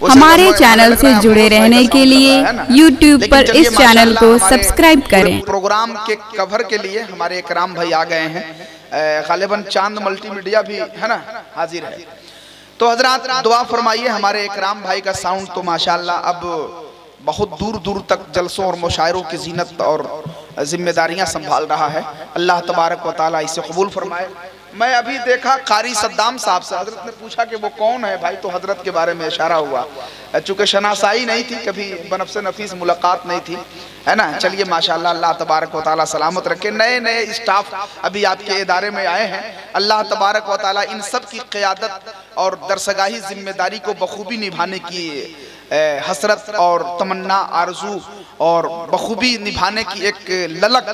हमारे चैनल से जुड़े रहने के लिए YouTube पर इस चैनल को सब्सक्राइब करें। प्रोग्राम के कवर के लिए हमारे इकराम भाई आ गए हैं, गालिबन चांद मल्टीमीडिया भी है ना हाजिर है। तो हजरात दुआ फरमाइए, हमारे इकराम भाई का साउंड तो माशाल्लाह अब बहुत दूर दूर तक जलसों और मुशायरों की जीनत और जिम्मेदारियां संभाल रहा है। अल्लाह तबारक व तआला इसे कबूल फरमाए। मैं अभी देखा कारी सद्दाम साहब से, हजरत ने पूछा कि वो कौन है भाई, तो हजरत के बारे में इशारा हुआ। चूँकि शनासाई नहीं थी, कभी बनफ्से नफीस मुलाकात नहीं थी, है ना। चलिए माशाल्लाह, अल्लाह तबारक व तआला सलामत रखे। नए नए स्टाफ अभी आपके इदारे में आए हैं, अल्लाह तबारक व तआला इन सब की क़यादत और दरसगाही जिम्मेदारी को बखूबी निभाने की हसरत और तमन्ना आरजू और बखूबी निभाने की एक ललक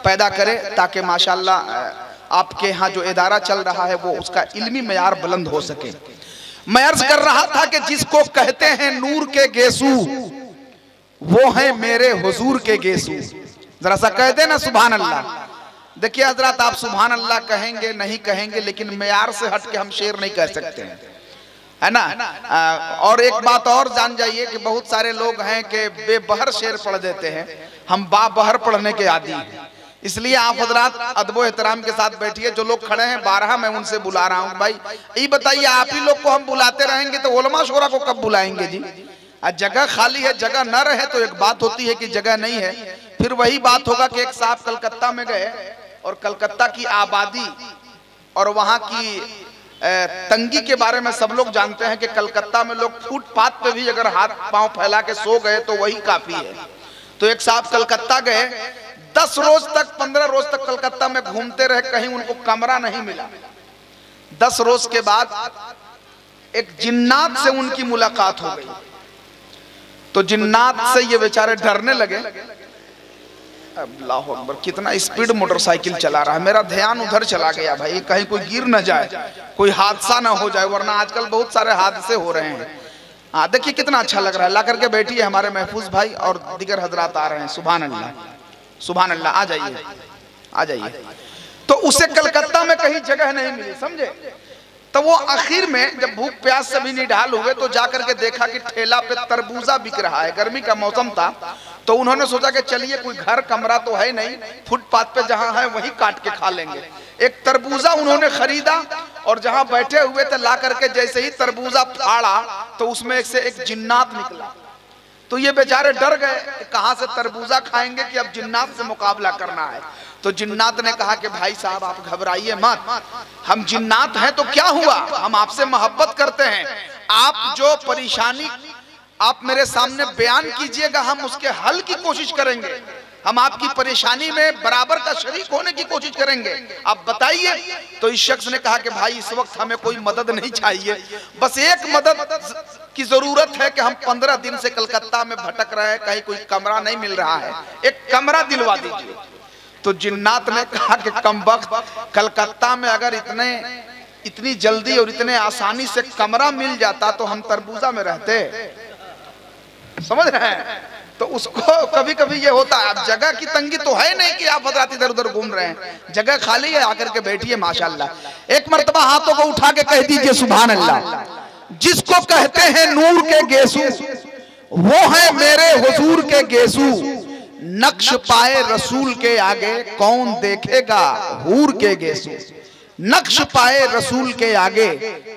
पैदा करे, ताकि माशाल्लाह आपके यहाँ जो इदारा चल रहा है वो उसका इल्मी मयार बुलंद हो सके। मैं अर्ज कर रहा था कि जिसको कहते हैं नूर के गेसू, वो है मेरे हुजूर के गेसू। जरा सा कह दे ना सुभान अल्लाह। देखिए हजरत, आप सुभान अल्लाह कहेंगे नहीं कहेंगे, लेकिन मयार से हट के हम शेर नहीं कह सकते हैं, है ना। और एक बात और जान जाइए कि बहुत सारे लोग हैं कि बेबहर शेर पढ़ देते हैं, हम बाबहर पढ़ने के आदी हैं। इसलिए आप हजरात अदबो एहतराम के साथ बैठिए। जो लोग खड़े हैं 12 मैं उनसे बुला रहा हूँ, भाई ये बताइए, आप ही लोग को हम बुलाते रहेंगे तो उलमा शोरा को कब बुलाएंगे जी। जगह खाली है, जगह न रहे तो एक बात होती है कि जगह नहीं है, फिर वही बात होगा कि एक साहब कलकत्ता में गए और कलकत्ता की आबादी और वहाँ की तंगी के बारे में सब लोग जानते हैं कि कलकत्ता में लोग फुटपाथ पे भी अगर हाथ पांव फैला के सो गए तो वही काफी है। तो एक साहब कलकत्ता गए, 10 रोज तक 15 रोज तक कलकत्ता में घूमते रहे, कहीं उनको कमरा नहीं मिला। 10 रोज के बाद एक जिन्नात से उनकी मुलाकात हो गई। तो जिन्नात से ये बेचारे डरने लगे। अल्लाह अकबर, कितना स्पीड मोटरसाइकिल चला रहा है। मेरा ध्यान उधर चला गया भाई, कहीं कोई गिर न जाए, कोई हादसा ना हो जाए, वरना आजकल बहुत सारे हादसे हो रहे हैं। हाँ देखिए कितना अच्छा लग रहा है। ला करके बैठिए, हमारे महफूज भाई और दीगर हजरात आ रहे हैं। सुभान अल्लाह सुभान अल्लाह, आ जाइए आ जाइए। तो उसे कलकत्ता में कहीं जगह नहीं मिली, समझे। तो वो आखिर में जब भूख प्यास से भी निढाल हुए तो जाकर के देखा कि ठेला पे तरबूजा बिक रहा है, गर्मी का मौसम था। तो उन्होंने सोचा कि चलिए कोई घर कमरा तो है नहीं, फुटपाथ पे जहां है वहीं काट के खा लेंगे। एक तरबूजा उन्होंने खरीदा और जहां बैठे हुए थे ला करके जैसे ही तरबूजा फाड़ा तो उसमें से एक जिन्नात निकला। तो ये बेचारे डर गए कि कहां से तरबूजा खाएंगे कि अब जिन्नात से मुकाबला करना है। तो जिन्नात ने कहा कि भाई साहब आप घबराइए मत, हम जिन्नात हैं तो क्या हुआ, हम आपसे मोहब्बत करते हैं। आप जो परेशानी आप मेरे सामने बयान कीजिएगा, हम उसके हल की कोशिश करेंगे, हम आपकी परेशानी में बराबर का शरीक होने की कोशिश करेंगे, आप बताइए। तो इस शख्स ने कहा कि भाई इस वक्त हमें कोई मदद नहीं चाहिए, बस एक मदद की जरूरत है कि हम 15 दिन से कलकत्ता में भटक रहे हैं, कहीं कोई कमरा नहीं मिल रहा है, एक कमरा दिलवा दीजिए। तो जिन्नात ने कहा कि कमबख्त, कलकत्ता में अगर इतनी जल्दी और इतने आसानी से कमरा मिल जाता तो हम तरबूजा में रहते, समझ रहे हैं। तो उसको कभी कभी ये होता है, अब जगह की तंगी तो है नहीं कि आप हजरात इधर उधर घूम रहे हैं, जगह खाली है, आकर के बैठिए माशाल्लाह। एक मर्तबा हाथों को उठा के कह दीजिए सुभान अल्लाह। जिसको कहते हैं नूर के गेसू, वो है मेरे हुजूर के गेसू। नक्श पाए रसूल के आगे कौन देखेगा हूर के गेसू। नक्श पाए रसूल के आगे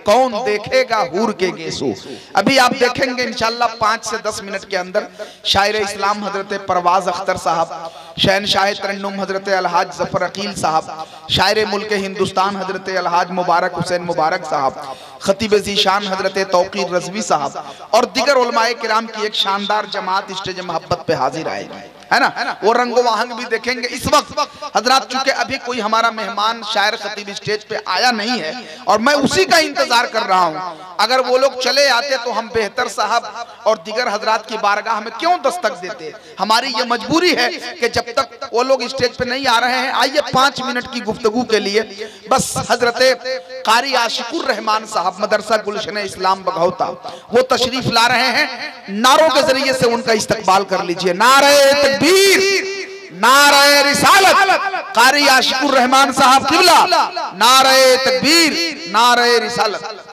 कौन देखेगा हूर के गेसू। अभी आप देखेंगे इंशाल्लाह 5 से 10 मिनट के अंदर शायर इस्लाम हजरत परवाज अख्तर साहब, शहनशाह तरन्नुम हजरत अलहाज जफर अकील साहब, शायर मुल्क हिंदुस्तान हजरत अलहाज मुबारक हुसैन मुबारक साहब, खतीब ज़ीशान हजरत तौकीर रज़वी साहब और दिगर उलमाए किराम की एक शानदार जमात स्टेज मोहब्बत पे हाजिर आएगी, है ना। वो रंगो वाहंग भी देखेंगे। इस वक्त हजरात चूंकि अभी कोई हमारा मेहमान शायर खतीब स्टेज पे आया नहीं है और मैं उसी का इंतजार कर रहा हूँ, अगर वो लोग चले आते तो हम बेहतर साहब और दिगर हजरात की बारगाह में क्यों दस्तक देते। हमारी ये मजबूरी है कि जब तक वो लोग स्टेज पे नहीं आ रहे हैं, आइए 5 मिनट की गुफ्तगू के लिए बस हजरत कारी आशिकुर रहमान साहब मदरसा गुलशन इस्लाम बघौता वो तशरीफ ला रहे हैं। नारों के जरिए से उनका इस्तकबाल कर लीजिए। नारे तकबीर, नारे रिसालत, कारी आशिकुर रहमान साहब किबला, नारे तकबीर, नारे रिसालत।